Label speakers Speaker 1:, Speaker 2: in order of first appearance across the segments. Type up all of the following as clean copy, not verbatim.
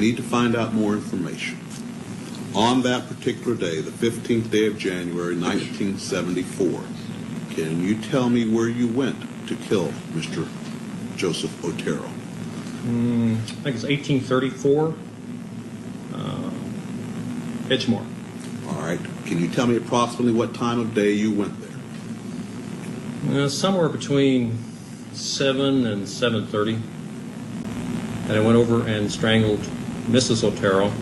Speaker 1: need to find out more information. On that particular day, the 15th day of January, 1974, can you tell me where you went to kill Mr. Joseph Otero?
Speaker 2: I think it's 1834, Edgemore.
Speaker 1: All right. Can you tell me approximately what time of day you went there?
Speaker 2: Somewhere between 7 and 7:30. And I went over and strangled Mrs. Otero.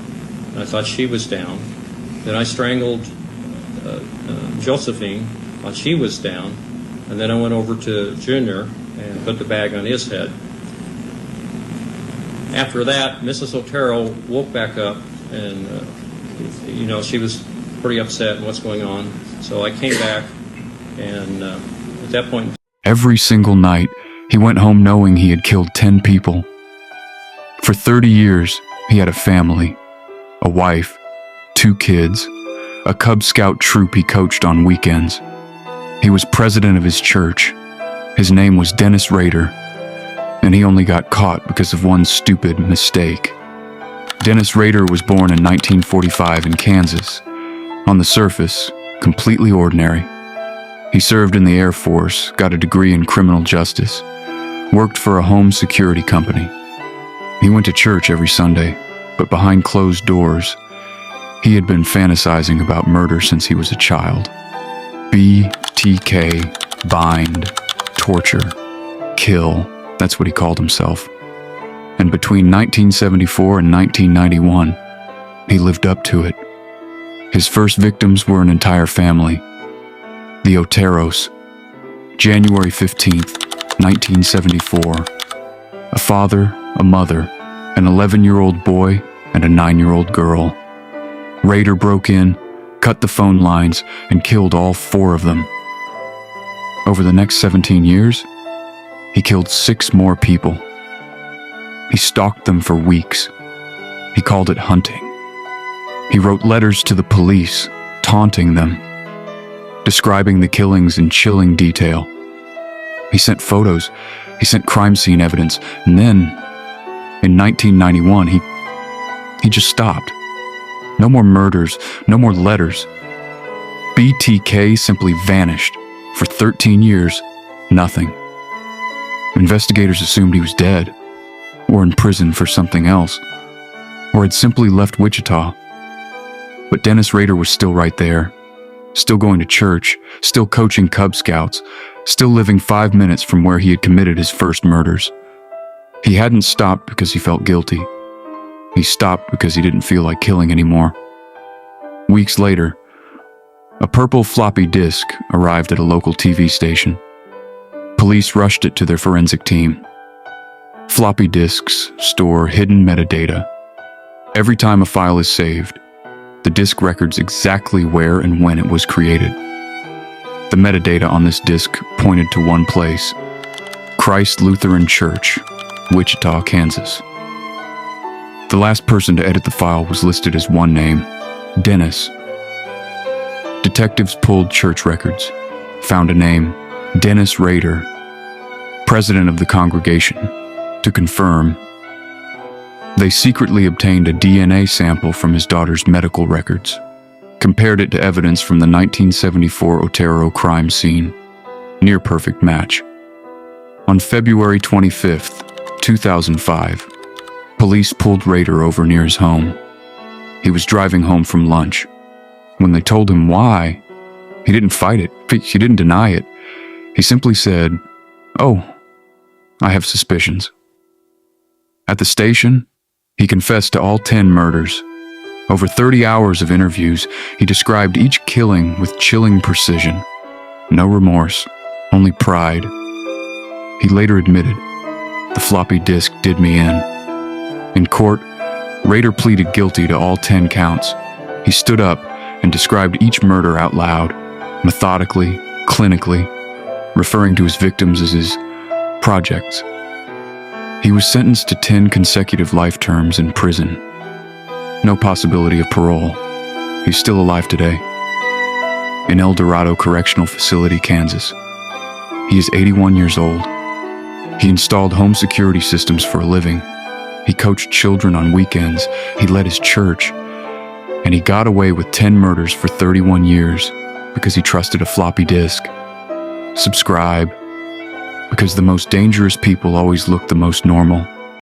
Speaker 2: I thought she was down. Then I strangled Josephine while she was down. And then I went over to Junior and put the bag on his head. After that, Mrs. Otero woke back up and, she was pretty upset in what's going on. So I came back and at that point...
Speaker 3: Every single night, he went home knowing he had killed 10 people. For 30 years, he had a family, a wife, 2 kids, a Cub Scout troop he coached on weekends. He was president of his church. His name was Dennis Rader, and he only got caught because of one stupid mistake. Dennis Rader was born in 1945 in Kansas. On the surface, completely ordinary. He served in the Air Force, got a degree in criminal justice, worked for a home security company. He went to church every Sunday, but behind closed doors, he had been fantasizing about murder since he was a child. BTK, bind, torture, kill, that's what he called himself. And between 1974 and 1991, he lived up to it. His first victims were an entire family, the Oteros. January 15th, 1974. A father, a mother, an 11-year-old boy, and a 9-year-old girl. Rader broke in, cut the phone lines, and killed all 4 of them. Over the next 17 years, he killed 6 more people. He stalked them for weeks. He called it hunting. He wrote letters to the police, taunting them, describing the killings in chilling detail. He sent photos, he sent crime scene evidence, and then, in 1991, he just stopped. No more murders, no more letters. BTK simply vanished. For 13 years, nothing. Investigators assumed he was dead, or in prison for something else, or had simply left Wichita. But Dennis Rader was still right there, still going to church, still coaching Cub Scouts, still living 5 minutes from where he had committed his first murders. He hadn't stopped because he felt guilty. He stopped because he didn't feel like killing anymore. Weeks later, a purple floppy disk arrived at a local TV station. Police rushed it to their forensic team. Floppy disks store hidden metadata. Every time a file is saved, the disk records exactly where and when it was created. The metadata on this disk pointed to one place: Christ Lutheran Church, Wichita, Kansas. The last person to edit the file was listed as one name: Dennis. Detectives pulled church records, found a name: Dennis Rader, president of the congregation, to confirm. They secretly obtained a DNA sample from his daughter's medical records, compared it to evidence from the 1974 Otero crime scene. Near perfect match. On February 25th, 2005, police pulled Rader over near his home. He was driving home from lunch. When they told him why, he didn't fight it. He didn't deny it. He simply said, "Oh, I have suspicions." At the station, he confessed to all 10 murders. Over 30 hours of interviews, he described each killing with chilling precision. No remorse, only pride. He later admitted, "The floppy disk did me in." In court, Rader pleaded guilty to all 10 counts. He stood up and described each murder out loud, methodically, clinically, referring to his victims as his projects. He was sentenced to 10 consecutive life terms in prison. No possibility of parole. He's still alive today, in El Dorado Correctional Facility, Kansas. He is 81 years old. He installed home security systems for a living. He coached children on weekends. He led his church. And he got away with 10 murders for 31 years because he trusted a floppy disk. Subscribe, because the most dangerous people always look the most normal.